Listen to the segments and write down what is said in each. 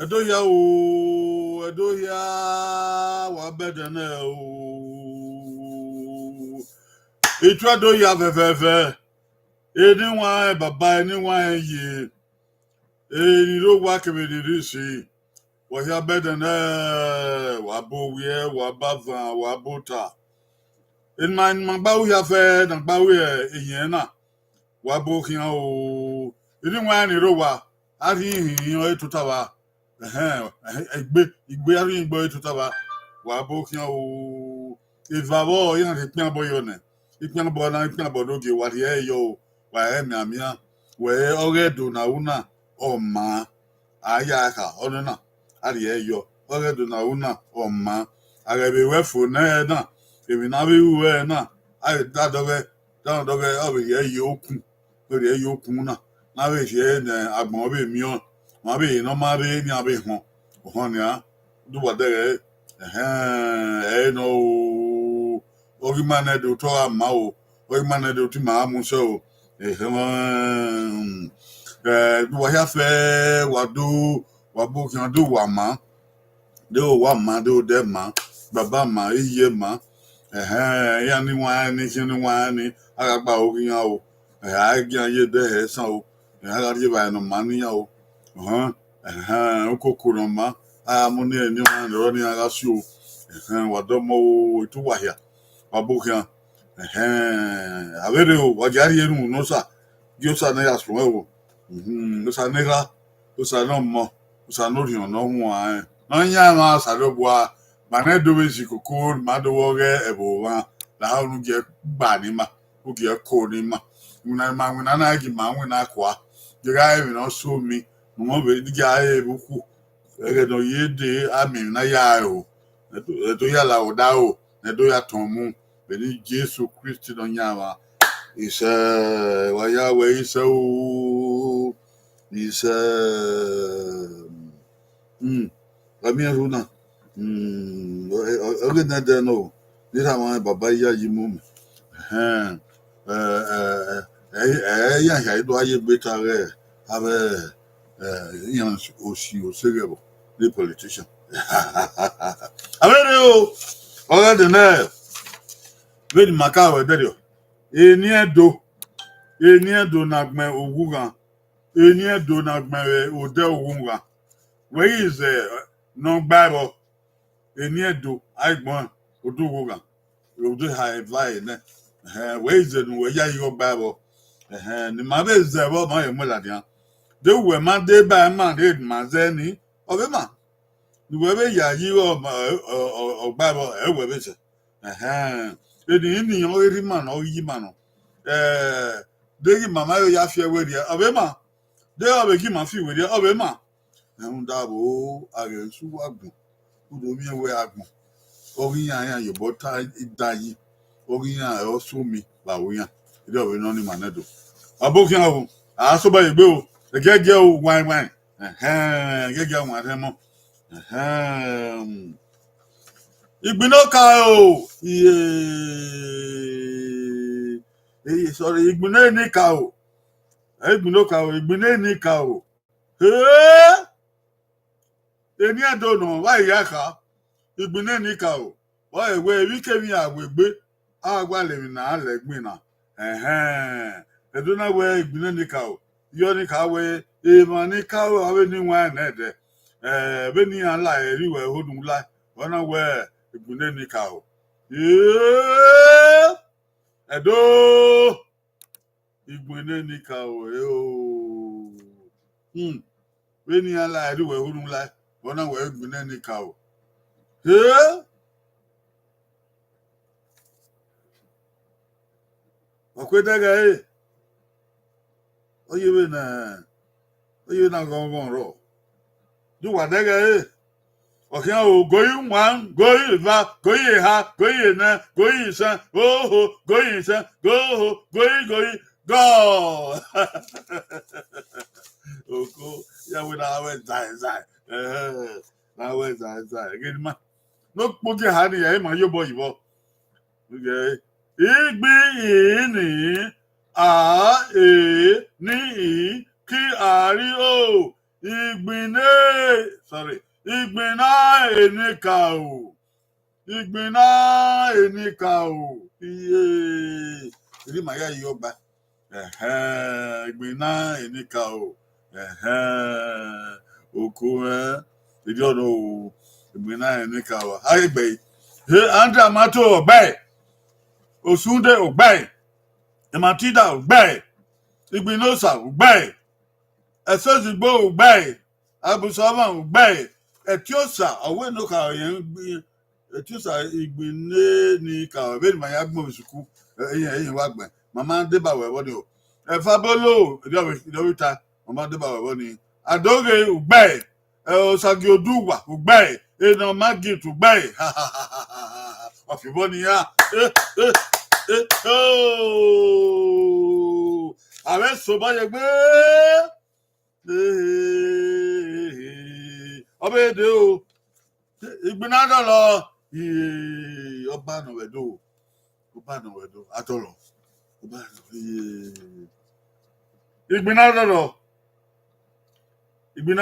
Edoya wa bedene o. Itwa doya veveve. Anyone baba anyone ye. Eni ro wa kebediri si. Wa ya bedene wa bowie wa bavan wa bota. In my bawu ya fe na bawu eyen na. Wa bo kian o. Anyone ni ro wa. Ari hin o etutawa. Igbe ari igbo etutawa. Wa bo kian o. Ivavo yan se pian boyo ne. Ipian bo na ipian bo doge wa ye yo. Wa emi amia. We Oghe do na una oma ayaka onuna ari eyo Oghe do na una oma agebe wefu na na ebi na be uwe na ai dadoge obi eyo okun ori eyo okun na be se na agbon be mion ma be no ma be ni abe hon ya du wadere no ogi mane do to ama o ogi mane do ti ma mu so waya fe wadu wabu kan do wama do de ma baba ma iye ma ya ni wa ni kini wa ni agba orin ya o agi aye de he san o aga ri ba no ma ni ya o okokoro ma mu ni eni wa ro ni aga si o wado mo tu wa ya wabu kan avere o wajari enu no sa giosa na ya so o sa nega o sa no mo o sa no ri no hu no nya ma sa do bua ma na do we sikoko ma do wo ge ebo wa la ha nu ge gba ni ma o ge ko ni ma una na gi ma na kwa ge ga e no so mi mo be di ga e buku e no ye de ami na ya o to ya la o da o e do ya ton mu be Jesus Christ no nya wa is wa ya we is o is Ami Aruna Oghe na de no ni ta wa baba ya yi mu ya do aye beta re ave yan o serebo the politician avere o Oghe de na ve di maka we de eni edo na gbe ogugan eni edo na gbe ode ogungan where is no bible eni edo aigbon odo ogugan odo ha vai ne where is no we ya yo bible ni ma be zero ma ye mula dia de we ma de ba ma de ma ze ni obe ma ni we be ya yi o bible e we be se eni yo ri ma no yi ma no de mama yo ya fie we dia obe ma de obe ki ma fi we dia obe ma ndabo are su agun udo mi we agun orin yan Ibota idayi orin yan o so mi ba wo yan ide obe no ni manedo abokin o a so ba yegbe o gege o wine gege won ate mo igbinoka o sorry igbine ni ka o igbine ni ka o eni edo no wa ya ka igbine ni ka o wa ewe wi ke mi agbegbe agwa le mi na legbin na edo na we igbine ni ka o yo ni ka we e ma ni ka o awe ni wa na de be ni ala eri we hodun la wona we igbine ni ka o Edo Igbine nika o when you lie do we wouldn't lie bona we Igbine nika o okwetega oyiwe na gongon ro do wadega okay, oh, going one, going va, going ha, going na, going san, oh, going san, go, going, go. Okay, yeah, we now went inside. Now went inside. Again, man. No, okay, honey, man, your boy, okay. Igbi a e ni ki ari o igbine sorry Igbina enikao. Igbina enikao. Iye. Iri maya yoba. Igbina enikao. Oku Iri ono Igbina enikao. Aigbe. Andra mato ogbe. Osunde ogbe. Ematida ogbe. Igbinosa ogbe. Esozigbo ogbe. Abusama ogbe. Etiosa awe no ka yen Etiosa Igbine ni ka be ma ya gbon suku eyin wa gban mama de ba we woni o Fabolo idowita mama de ba we woni Adoge ugbe Osagi Oduwa ugbe eno magit ugbe ofibo ni ya awe so ba ye gbe Obede o Igbina dolo oba no wedo atolo oba no Igbina dolo ebi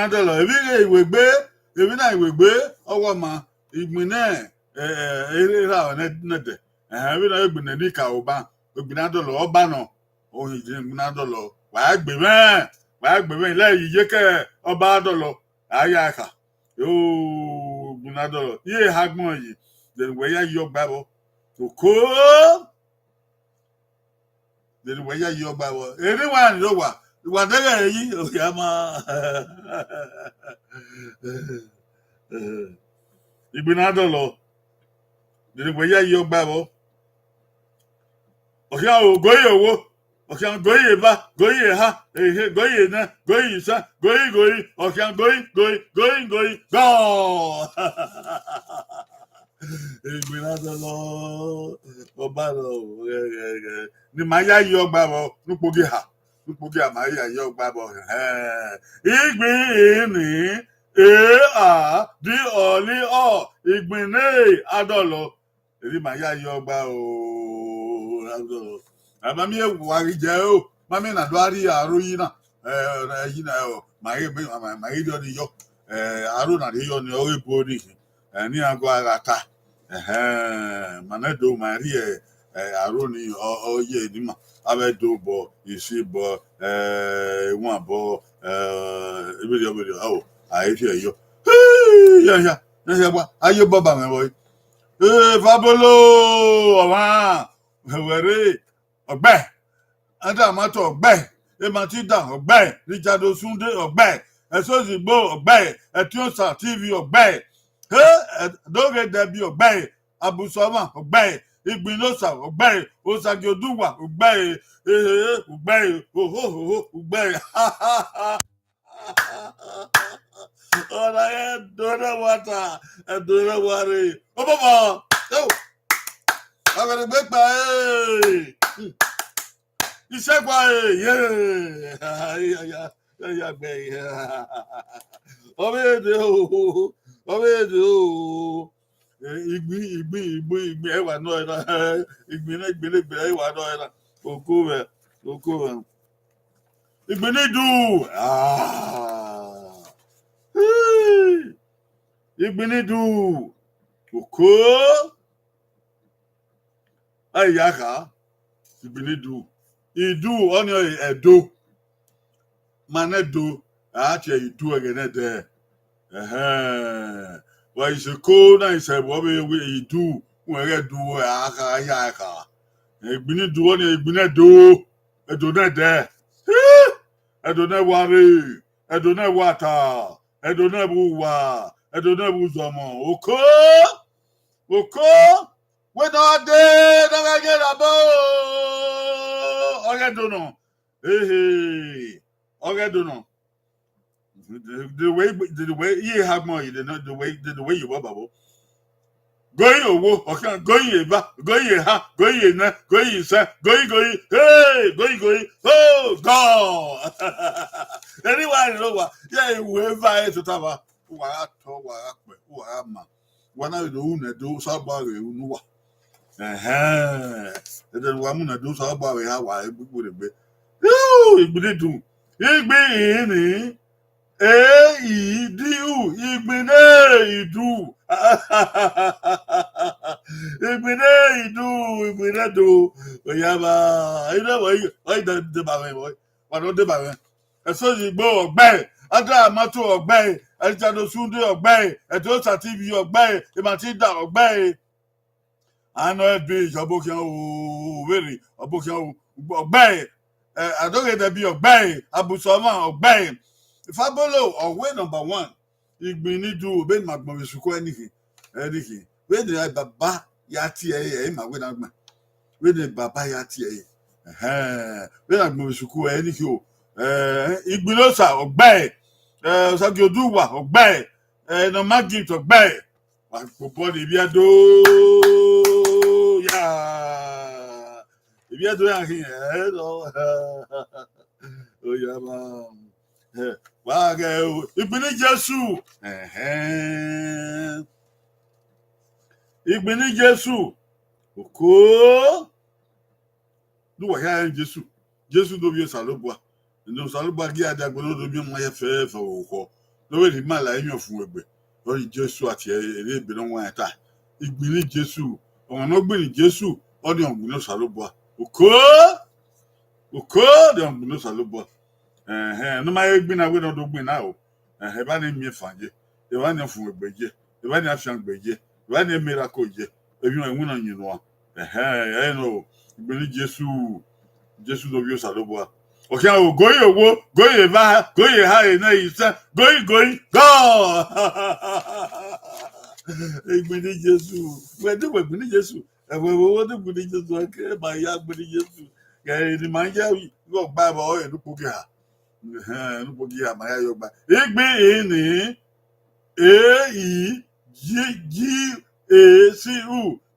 na iwegbe owo ma Igbina era nede ebi na Igbina ni ka oba Igbina dolo oba no oyin Igbina dolo wa gbe me le yiye ke oba dolo aya ka yo Gunadolo ye hagbon yi then we ya yo gbabo oko then we ya yo gbabo anyone lo wa dega yi o ya ma Gunadolo then we ya yo gbabo o ya o goyi owo o kan goyi ba goyi ha goyi na goyi sa goyi o kan goyi go Igbinadolo obaro ni maya yo gbabo nupogi ha maya yo gbabo Igbini a di oli o Igbine adolo eri maya yo gba o adolo Mami wari je o mami na do ari aro yi na yi na o mai do ni yo aro na de yo ni o epo ni ni ago agata manedo mari aro ni o ye ni ma abedo bo isi bo won bo ebele o ai fi yo ya gba ayo baba me boy Fabolo owa were ogbe Ada mato ogbe Ematida ogbe Richard Osunde ogbe Esozigbo ogbe Etiosa TV ogbe Doge Debi ogbe Abusoma ogbe Igbinosa ogbe Osagi Oduwa ogbe ogbe ogbe Ora dona wata dona wari baba agora gbepa Isegba ya gbe obede o igbi ewa no era igbi ewa no era okowe igbi ni du igbi ni du oko ayaka igbi ni du idu onyo edo manedo ache idu egene de wa iseko na isebo be idu were du aka ya aka Egbini do ni egbini do. Edo na de. Edo na ware. Edo na wata. Edo na buwa. Edo na buzomo. Oko. We don't dey. Don't get about. Oghe do no. Hey. Oghe do no. The way you have more, you know the way you were bubble. Going owo, okay, going eba, going ha, going na, going sa, going, hey, going, oh God. Anyone know what? Yeah, whoever to tava, who are to, who are ma. One of the one do sabari, who know. And then one do sabari, how I would be. Oh, it would do. It be in idu igbine idu igbine do oyaba why don't de ba boy why don't de ba so you go ogbe ada amato ogbe ejado sunde ogbe eto sa tv ogbe imatinda ogbe ano ebi ijobokian o weri obokian ogbe adoge de bi ogbe abusoma ogbe Fabolo Oghe number 1. Igbini do obey magbon suko anything. Where the baba yati ma we na gba. Where the baba yati where magbon suko anything. Igbinosa ogbe. Sagi oduwa ogbe. No magit ogbe. Wa popo de biado ya. Biado ya hin oh yeah man. Wage igbini Jesu igbini Jesu oko do ya Jesu do bi salobua no salobua gi adagbono do bi mo ye fe oko do we di mala yin ofun egbe o Jesu ati ere ebe no wan ta igbini Jesu on no gbini Jesu o di ogbini salobua oko de ogbini salobua no ma egbina we no do gbin na o ba na mi fanje e ba na fun egbeje e ba na afian gbeje e ba na miracle je e bi won na yin no no igbini Jesu do bi o salobo o kya o goyi owo goyi ba goyi ha e na isa goyi go igbini Jesu we do igbini Jesu e we do igbini Jesu ke ba ya igbini Jesu ke ni ma ja go gba ba o e du poki ha no pogi amaya yogba igbe ni EIGGACU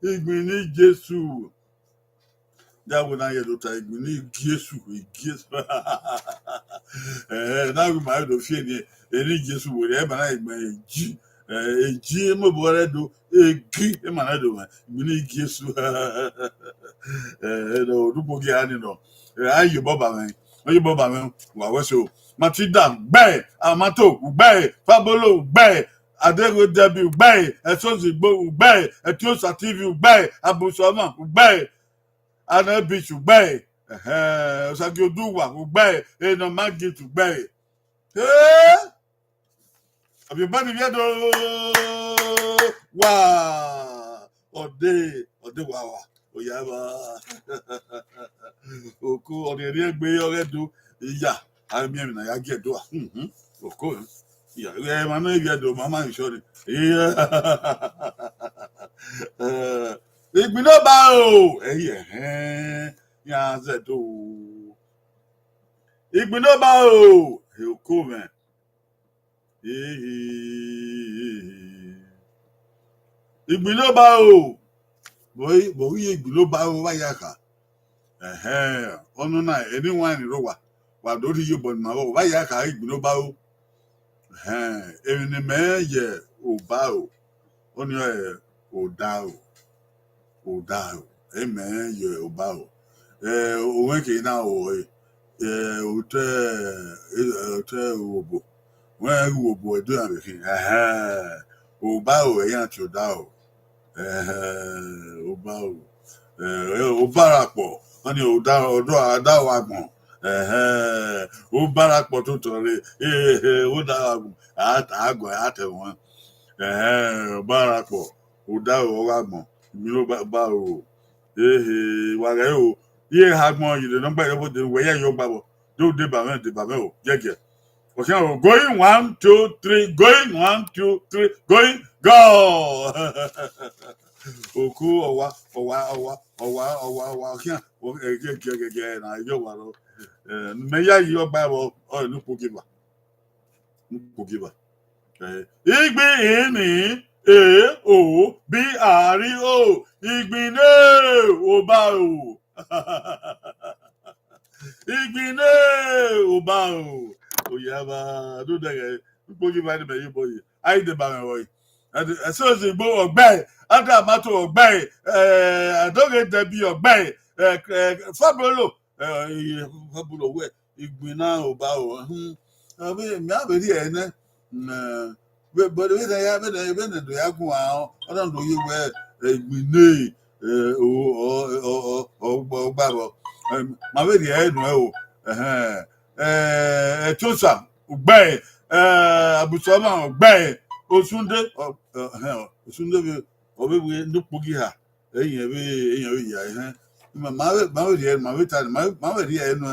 igbini Jesu that would not yet igbini Jesu now we might do fear any Jesu would ever like my G mo bore do egi e manado igbini Jesu no do pogi ani no ayo baba man oye baba men wa weso Matilda gbe amato gbe Fabolo gbe Adego Debi gbe Esozigbo gbe Etiosa TV gbe Abusoma gbe Anabichu gbe Osagi Oduwa gbe Eno Magit gbe abi bani viedo wa ode wa oyaba oko ori egbe oredo iya ami emi na ya gedo oko iya ma na gedo mama insure igbino ba o ya zedo igbino ba o oko men igbino ba o boy igbino ba o wa ya ka onu na anyone ro wa do ri yo bon ma o wa ya ka igbino ba o eni me ye o ba o oni o da o amen ye o ba o o we ke na o o te obo wọ́n wo bo edo ya bekin o ba o eyan ti o da o o ba o barapo wọ́n ní o da odo ada wa gbon o barapo to tore o da wa gbon agbon ate won o barapo o da o wa gbon mi lo ba o wàrẹ o iye hagbọn yìí lọ gbà yọbọ wẹyẹ yọ gbà bọ tó dé bàmẹ o jẹjẹ ọsàn o going 1 2 3 going 1 2 3 going go òkú ọwà ọkàn gẹgẹ náà yọ wà lọ mẹyà yìí ọgbà bọ ọ ní pòkìbà igbe ìní o bí àárí o ìgbìnlẹ ò bá o ìgbìnlẹ ò bá o òyàbá tó dẹgẹ pòkìbà ní bẹyì bọyì àìdèbà rẹ wọyì ẹsẹ òsègbò ọgbẹ adá àmàtò ọgbẹ àdóge dẹbi ọgbẹ fábọlò wẹ ìgbìnà ò bá o mi àbẹ̀rí ẹ̀ ní bọ̀dọ̀ bí ẹ̀yà bẹ́ẹ̀ dọ̀ yà gùn àwọn ọ̀dọ̀ tó yẹ wẹ́ ìgbìnà ọgbà bọ̀ màbẹ̀rí ẹ̀ nù ẹ̀ o ẹ̀tọ́sà ọgbẹ́ àbùsọ̀mà ọgbẹ́ Osunde bi ọbẹ̀ nípògì hà ẹ̀yìn ẹ̀ yà ẹ̀ màbẹ̀rí ẹ̀ nù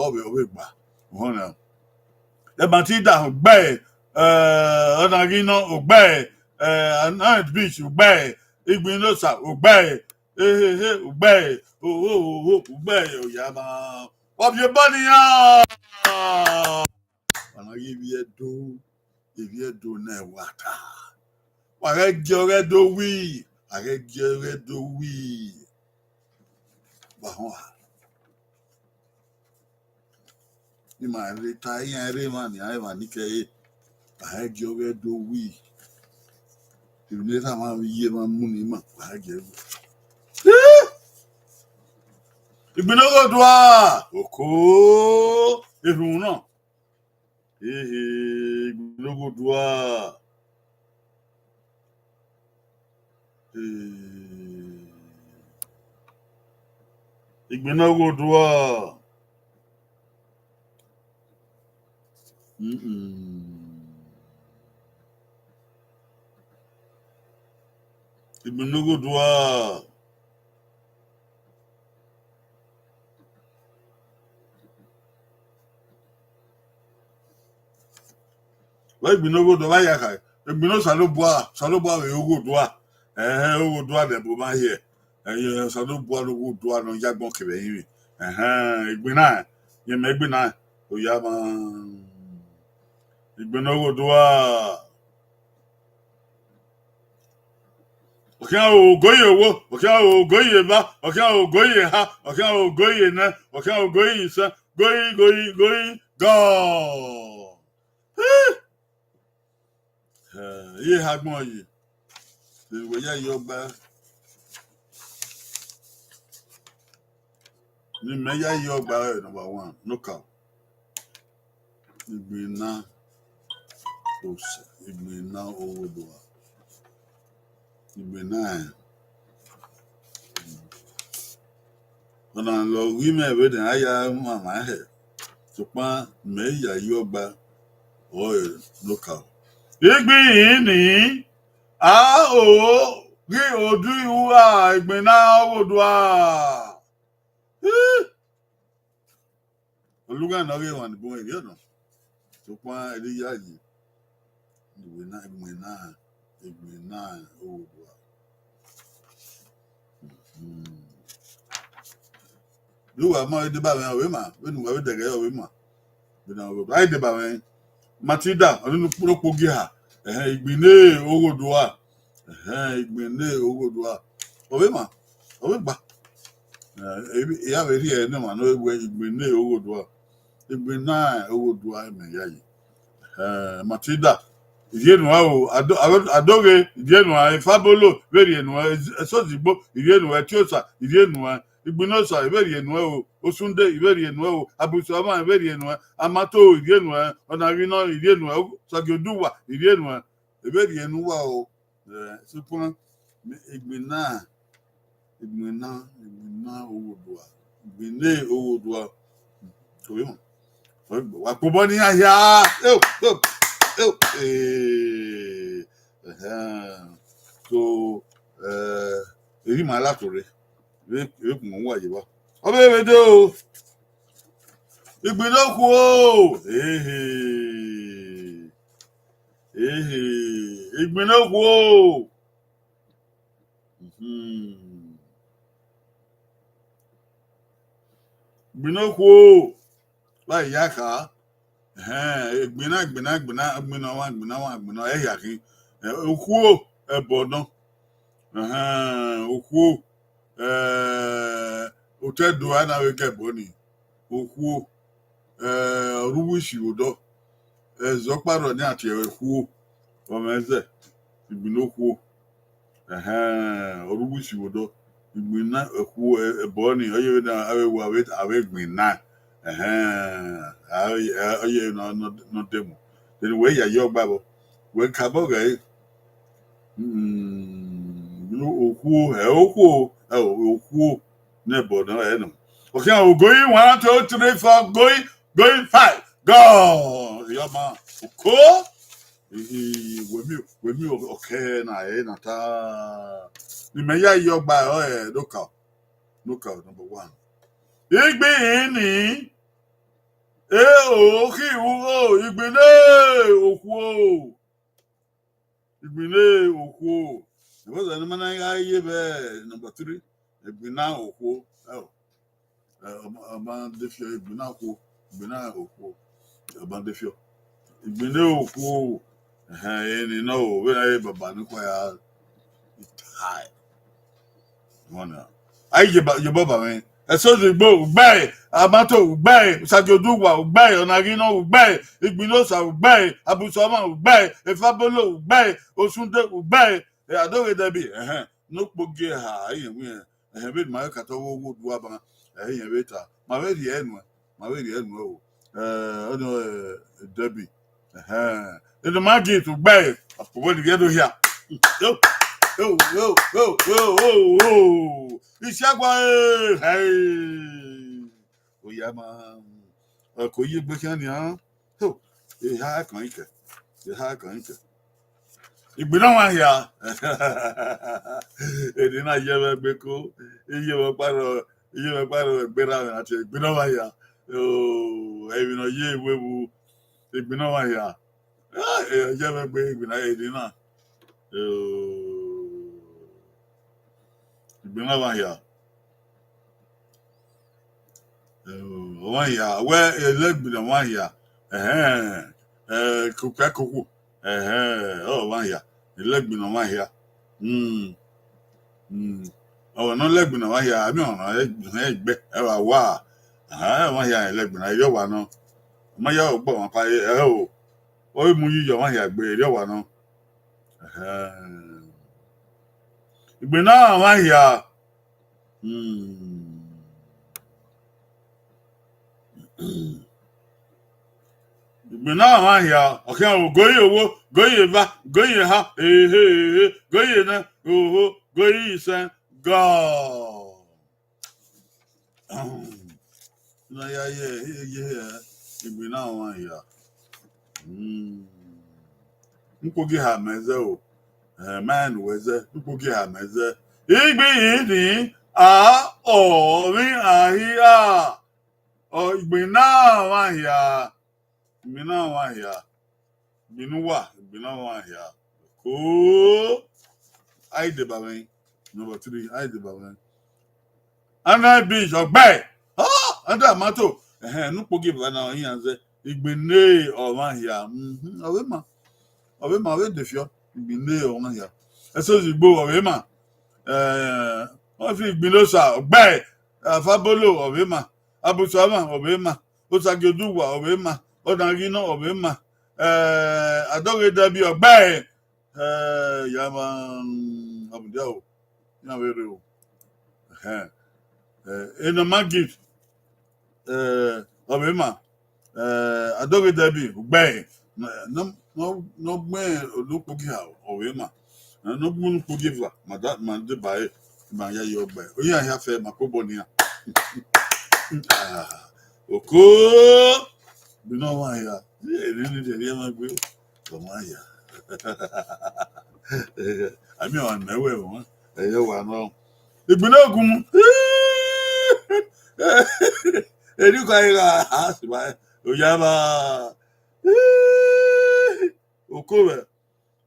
ọbẹ̀ gbà wọ́n náà. Matida ogbe ọ̀nàgínà ogbe night beach ogbe ìgbìnlọ́sà ogbe ogbe ogbe òyàmà ọ̀bẹ bọ́nìyàn ọ̀nà ibi ẹ̀dọ́ náà wà ká wàrẹ́ jẹ́ ọ̀rẹ́ dó wí wàhùn wà. Ima reta yan re mani ai mani ke ba joge do wi ile ta ma ye ma muni ma ba je ìgbìnà odua oko ehun na ìgbìnà odua ìgbìnà odua ìgbìnà odua wai ìgbìnà odua wai ya kai ìgbìnà salobua we odua odua de bo ma here salobua odua no yagbon kebe yin ìgbìnà ye me ìgbìnà oyama ìgbìnà odua ọ̀kẹ́ ògóyè owó ọ̀kẹ́ ògóyè bá ọ̀kẹ́ ògóyè ha ọ̀kẹ́ ògóyè ná ọ̀kẹ́ ògóyè ìsá góyì gọ́ọ̀ yé hagbọ́n yìí ìwé yá yọ gbá ní mẹ́yà yọ gbá number 1 knockout ìgbìnà òsè ìgbìnà owó dùwà ìgbìnà ọ̀nà lọ rí mẹ́rin àyà màmá ẹ̀ ṣùgbọ́n mẹ́yà yọ gbá ọ̀ẹ́ knockout. Ìgbìn ní a ò rí ojú ìwúrà ìgbìnà owó dùwà olùgbà náà rí wọn níbo èrè ọ̀nà ṣùgbọ́n ẹ̀ríyá yìí ìgbìnà owó dùwà. Lúwà mọ́ ẹdí bá wọn ọ̀wé mà wẹ́nu wà wẹ́dẹ̀gẹ́ ọ̀wé mà ìgbìnà owó dùwà láìdé bá wọn Matilda ọdún púrọ́pọ̀gì hà ìgbìnà owó dùwà ìgbìnà owó dùwà ọ̀wé mà ọ̀wé gbà ìyá rẹ̀ rí ẹ̀ náà mà náà wẹ ìgbìnà owó dùwà ìgbìnà owó dùwà ẹ̀mẹ̀yà yìí Matilda ìdíyẹnuwa o adóge ìdíyẹnuwa ìfábólò ìbẹ̀rẹ̀nuwa ẹ̀sọ́sìgbò ìdíyẹnuwa ẹ̀tíọ́sà ìdíyẹnuwa ìgbìnọ́sà ìbẹ̀rẹ̀nuwa o Osunde ìbẹ̀rẹ̀nuwa o Abusama ìbẹ̀rẹ̀nuwa Amato ìdíyẹnuwa ọ̀nàrínà ìdíyẹnuwa Sagioduwa ìdíyẹnuwa ìbẹ̀rẹ̀nuwa o ṣùgbọ́n ìgbìnà owó dùwà ìgbìnà owó dùwà òwe mọ̀ wà pọ̀ bọ́ ní àyà so èyí màá látòrè mo wa yiwa obe de o igbinoku o igbinoku o igbinoku o la ya ka igbina wa ya ki oku o ebodan oku otedo ana we kebo ni oku ruwishi odo zokparo ni ati eku o meze igbinoku oruwishi odo igbina eku ebo ni oye na awewu awe gbina oye no demo then we ya yo gbabo we kabo ga oku nebo no okay, I'm going 1, 2, 3, 4, going 5. Go! Yeah, man. Okay? We me okay na ta. Ni me ya yo gba look out number 1. Igbe ni o ki wo igbine oku. Because the man I ye be number 3. Igbina oku. Abandefio igbina oku abandefio igbina oku ni no we na baba ni kwa ya tai mona ai je baba me eso de gbo gbe amato gbe sajoduwa gbe onagino gbe igbina sa gbe abusoma gbe efabolo gbe osunde gbe adore debi no poge ha ayi we be ma ka to wo duwa ba eyan beta ma we ri enu o ono Debbie the market to buy when you get to here Ishagwa hey oyama ko yi gbe kan ni han to ha kan ike igbina wa ya edi na ye be ko iye wo paro gbera ati igbina wa ya ebi no ye wewu igbina wa ya ye be gbe igbina edi na igbina wa ya we elegbina wa ya kuku wa ya elegbina wa ya no legbina wa ya ami ona egbe e wa wa ya elegbina yo wa no ma ya ogbo won pa o mu yiyo wa ya gbe yo wa no igbina wa ya igbina wa ya okay o goyi owo goyi ba goyi ha goyi na goyi san go na ya igbina wa ya nkogi ha meze o man weze nkogi ha meze igbi ni ori ahia igbina wa ya igbina wa ya ko aide bawen number 3 aide bawen ana beach ogbe anda mato nkogi ba na yin anze igbine owa ya owe ma we defio igbine owa ya eso zigbo owe ma wọ́n fi ìgbìnlẹ̀ sà ọ̀gbẹ́ ẹ̀ àfábólò ọ̀bẹ mà abùsùnmà ọ̀bẹ mà ọ̀sàgẹ̀dùwà ọ̀bẹ mà ọ̀dàngínà ọ̀bẹ mà àdọ́gẹ̀dàbí ọ̀gbẹ́ ẹ̀ yàmà àbùdá o yàmà èrè o ẹnà magid ọ̀bẹ mà àdọ́gẹ̀dàbí ọ̀gbẹ́ ẹ̀ nọ́gbẹ́ olùkọ́gì ọ̀bẹ mà nọ́gbẹ́ olùkọ́gì fà màdé báyìí ma ya yo gbe oyin ahia fe makobo ni a oko bino wa ya ni de ma gbe o ma ya ami o na we won eyo wa no Igbinogun. Erika asiba oyaba. Okowe.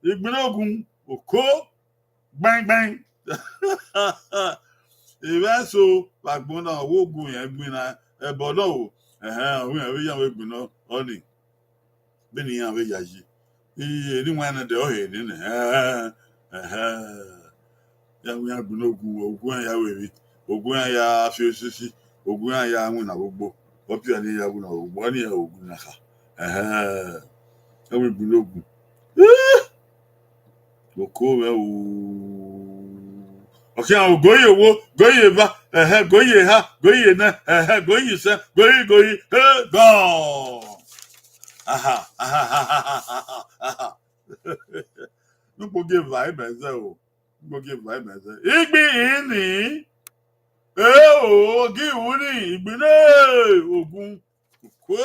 Igbinogun oko bang bang. Ìbá so pàgbọ́n náà owó ogun yẹn gbin náà ẹ̀bọ̀ náà o òun yẹn wíyàn wé gbin náà ọ̀nì bí nìyẹn wé yà yí iye níwọ̀n ẹni dẹ̀ ọ̀hìn nínú yẹn wíyàn gbin náà ogun yẹn yà wèrí ogun yẹn yà fi osisi ogun yẹn yà àwọn ìnà gbogbo ọ̀pì yẹn yà wọ́n náà ogun ọ̀nì yẹn ogun náà ká yẹn wé gbin náà ogun oko rẹ̀ ooo. Okay, I'll go ye wo, go ye va, go ye ha, go ye na, go ye sa, go ye, go. Aha. No go give vibe as oh. Go give vibe as it be in oh, give woody, be no, ogun. Ko?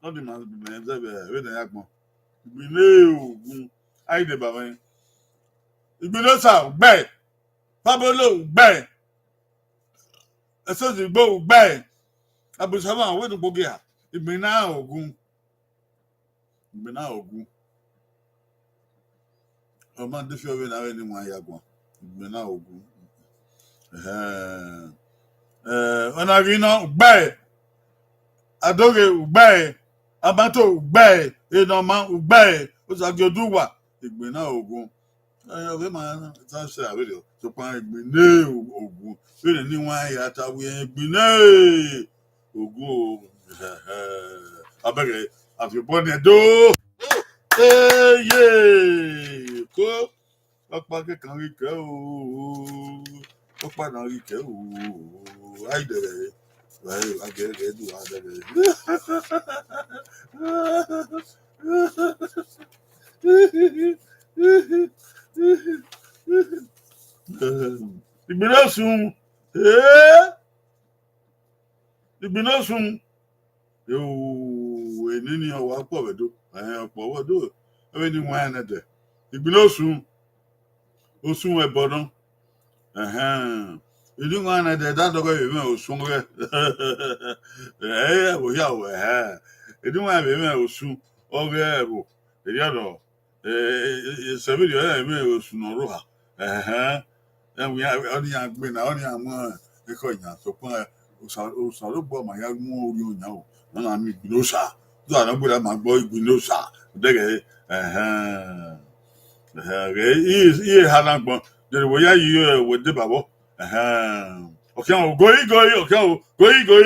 Not the man be man, with the yakmo. Be no, ogun. I de baba. Ibinosa gbẹ Pablo gbẹ Esozigbo gbẹ Abusama àwọn èdè gbogbo à Ìgbìnà Ògùn ọmọ ndífẹ́ òwe náà ní wọn ayagwọn Ìgbìnà Ògùn ọ̀nàgínà gbẹ Adóge gbẹ Abato gbẹ Ìnàmà gbẹ Òsàgìodúwà Ìgbìnà Ògùn. Okay, man, that's a video. So, Igbine Ogun. Really, anyone at a way, Igbine Ogun. I beg it. Have you born a door? Hey, yeah. Cool. What pocket can we go? What part are we go? I did it. Well, I get it. Ìgbìnàsùn yóò ènìyàn ọwọ́ pọ̀ wẹ̀dọ́ ọ̀pọ̀ wọ́dọ́ ẹ̀wẹ̀ ní wọ́n ẹ̀nà dẹ̀ ìgbìnàsùn oṣù ẹ̀bọ̀ náà ìdí wọ́n ẹ̀nà dẹ̀ dádọ́gọ́ ìwé oṣùn rẹ̀ òyà wọ̀ ìdí wọ́n ẹ̀wẹ̀ oṣù ọ̀rẹ́ ẹ̀bọ̀ èdè ọ̀dọ̀ ìṣẹ̀bìrì ẹ̀wẹ̀ oṣù nọ̀rọ̀ ha ẹ̀wẹ̀ ọ̀nì àgbẹ̀ náà ọ̀nì àmọ́ ẹ̀kọ́ ìyàn tó pọ́n òsàlù gbọ́ màá yá mú orí òyìn o lọ́nà àmì ìgbìnọ́sà tó ànágbèrè máa gbọ́ ìgbìnọ́sà dẹ́gẹ̀ iye ha náà gbọ́n dẹ̀rẹ̀ wọ́n yá yìí wọ́n dé bàbọ̀ ọ̀kẹ́ àwọn goyi ọ̀kẹ́ àwọn goyi gọ́ọ̀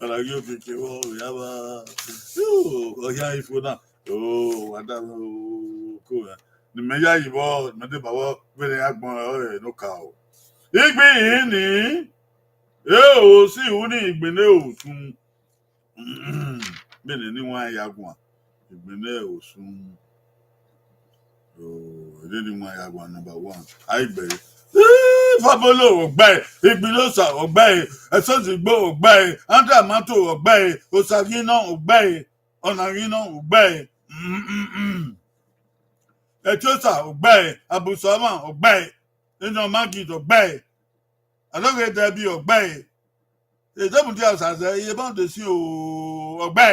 ọ̀nà yóò fi ké wọ́n òyà bá ọ̀yá ìfọ̀ náà wà dá kó rẹ̀. Nìmẹ̀yà yìí nìmẹ̀dé bàbọ̀ bẹ̀rẹ̀ agbọ̀n ọ̀rẹ́ ló kà ó. Ìgbín yìí ni èèwò sí ìwú ní ìgbìnlẹ̀ òsùn. Bẹ́ẹ̀ni ní wọ́n á yàgùn à. Ìgbìnlẹ̀ òsùn. Èdè ní wọ́n á yàgùn à number 1. Àìgbẹ̀rẹ̀. Fábọ́lò ọ̀gbà ẹ̀, Ìgbìnlọ́sà ọ̀gbà ẹ̀, Ẹ̀sọ́sìgbò ọ̀gbà ẹ̀, Ándàmátò ọ̀gbà ẹ̀, Òsàgínà ọ̀gbà ẹ̀, Ọ̀nàgínà ọ̀gbà ẹ̀. Etiosa ọgbẹ́ Abusama ọgbẹ́ Iná Magid ọgbẹ́ Alóge Dẹbi ọgbẹ́ Ìjọbùdí àṣàṣẹ iye bá ń dè sí ọgbẹ́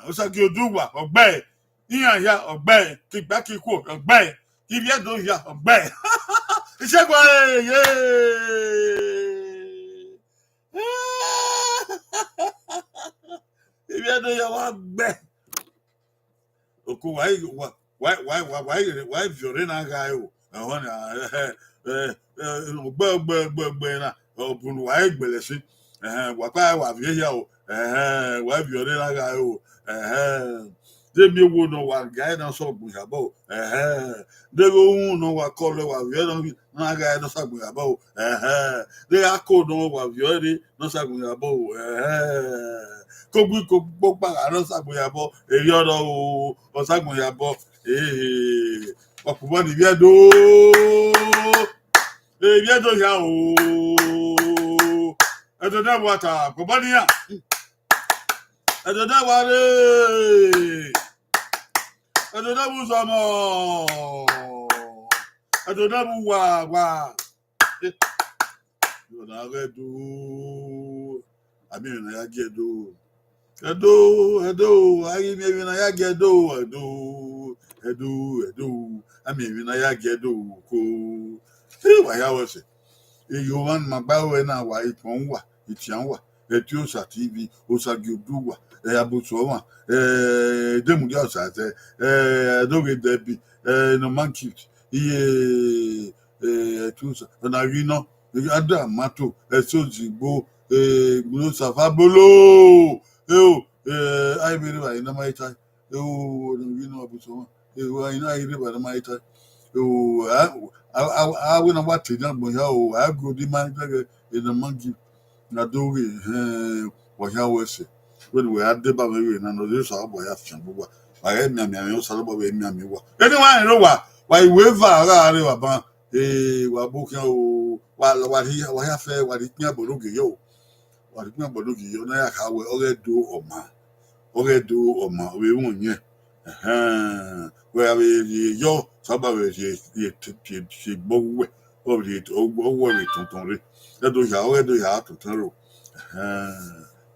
Òsàgìodúwà ọgbẹ́ Ìyànyà ọgbẹ́ Kìgbákìkù ọgbẹ́ Ìbíẹ̀dọ̀yà ọgbẹ́ Ìṣẹ́gun ayẹyẹ Ìbíẹ̀dọ̀yà wà gbẹ́ Òkú why violin guy na obun why gbelesi wapa wa vie ya o why violin guy de mi wo no wa guy na so gun ya bo de go no wa call wa violin na guy na so gun ya bo de akọ no wa violin na so gun ya bo kogbu kogbo pa na so gun ya bo eri ọ̀rọ̀ o osagun ya bo ọ̀pọ̀ ní bíẹ́dọ̀ ya o ẹ̀dọ̀ náà wà tà ọ̀pọ̀ ní yà ẹ̀dọ̀ náà wà rẹ̀ ẹ̀dọ̀ Adonabu Samo. Adonabu Wa. Yonaredu. I mean, I get do. Edo, I mean, I get do. Edo. I mean, I get do. Why I was it? You want my bow na wa iponwa, itianwa, etiosa TV, osagiuduwa, abusuwa, demudia osate, doge debi, no monkey, etiosa, na rino, ada mato, esozigbo, gbo safabolo, I believe in my time, rino abusuwa, I river my time. I wouldn't watch it, but I go to my in the monkey. Na do we what I was say. When we had the baby and another saw boy after Chambuba. I had me, I also about me. Anyone know why we were about Wabuka, what he have what it never look yo. What it never look you know how we all do or ma. Oghe do or ma, we won't yet. Where we yo, somebody she bow over it over it to Tonry. That do you have to tell.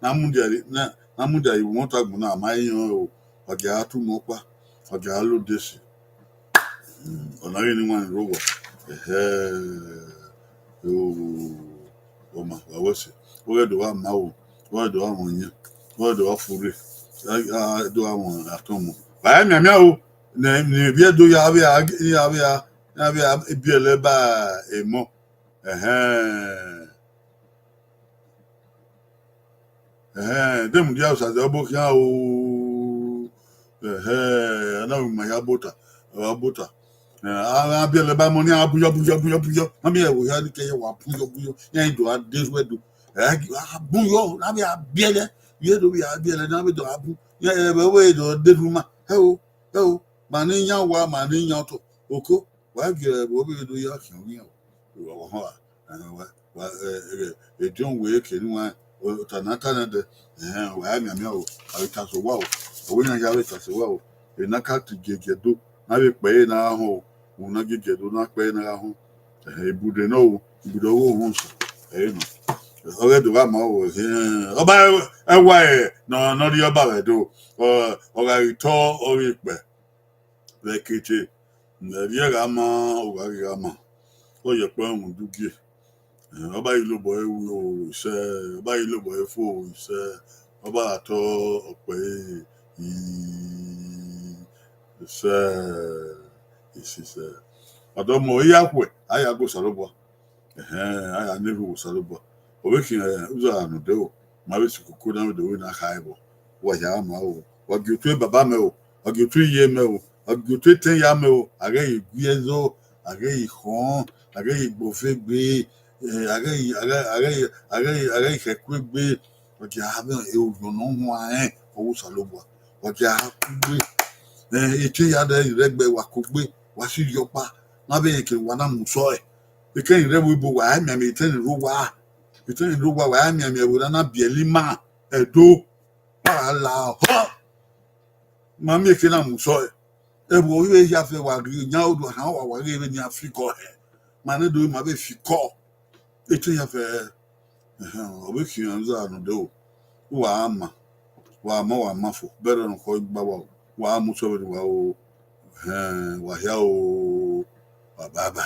Namudia, you won't have my own or Gatu Mopa or Galo Desi. Or not anyone rover. Oh, my, I was it. Where do I know? Where do I want you? Where do I for it? I do I want at home. I am now. Nebia do ya be a leba a mo. Them the house as the book now. I know my abota. I'll be a leba money. I'll be up. I'm here. We had to get you up. You do at this way. Do Buyo. I'll be a beer. You do be a beer and I'll be to Abu. Yeah, but wait, or did woman. Oh. Maninya wa maninya to oko wa gere bo be do ya kan wi o ho wa don we ke ni wa tanata na de wa mi o ta so wa o we na ja we ta so wa o e na ka ti gegedo na be pe na ho o na gegedo na pe na ho ibude no ibude wo ho so no ọ̀rẹ́ do wa ma o ọba ewa no ri ọba we do ọ̀rẹ́ ito ori pe lekete ndari gama ogari gama o ye pe ohun dugie ọba ilobo ewu ise ọba ilobo efo ise ọba ato ọpẹ ise ise adomo iyakwe aya go salobo aya nevu salobo owekin uzo anu de o ma be sikuku na de we na haibo wa ya ma o wa gyotu baba me o wa gyotu ye me o agbote ten ya me o age igwezo age ihon age igbofe gbe age ikekwe oje ame e ojo no hu an owo salobo oje akugbe ete ya de iregbe wa kugbe wa si yopa na be ke wa na muso e ke iregbe bo wa ame me ten ro wa ame wo na bielima edo pa la ho ma me ke na muso e ebo we ya fe wa ri nya odu ha wa ri ni afriko he ma ne do ma be fiko etu ya fe obe ki anza anu do wa ma fo bere no ko gba wa mu so wa o wa ya o wa baba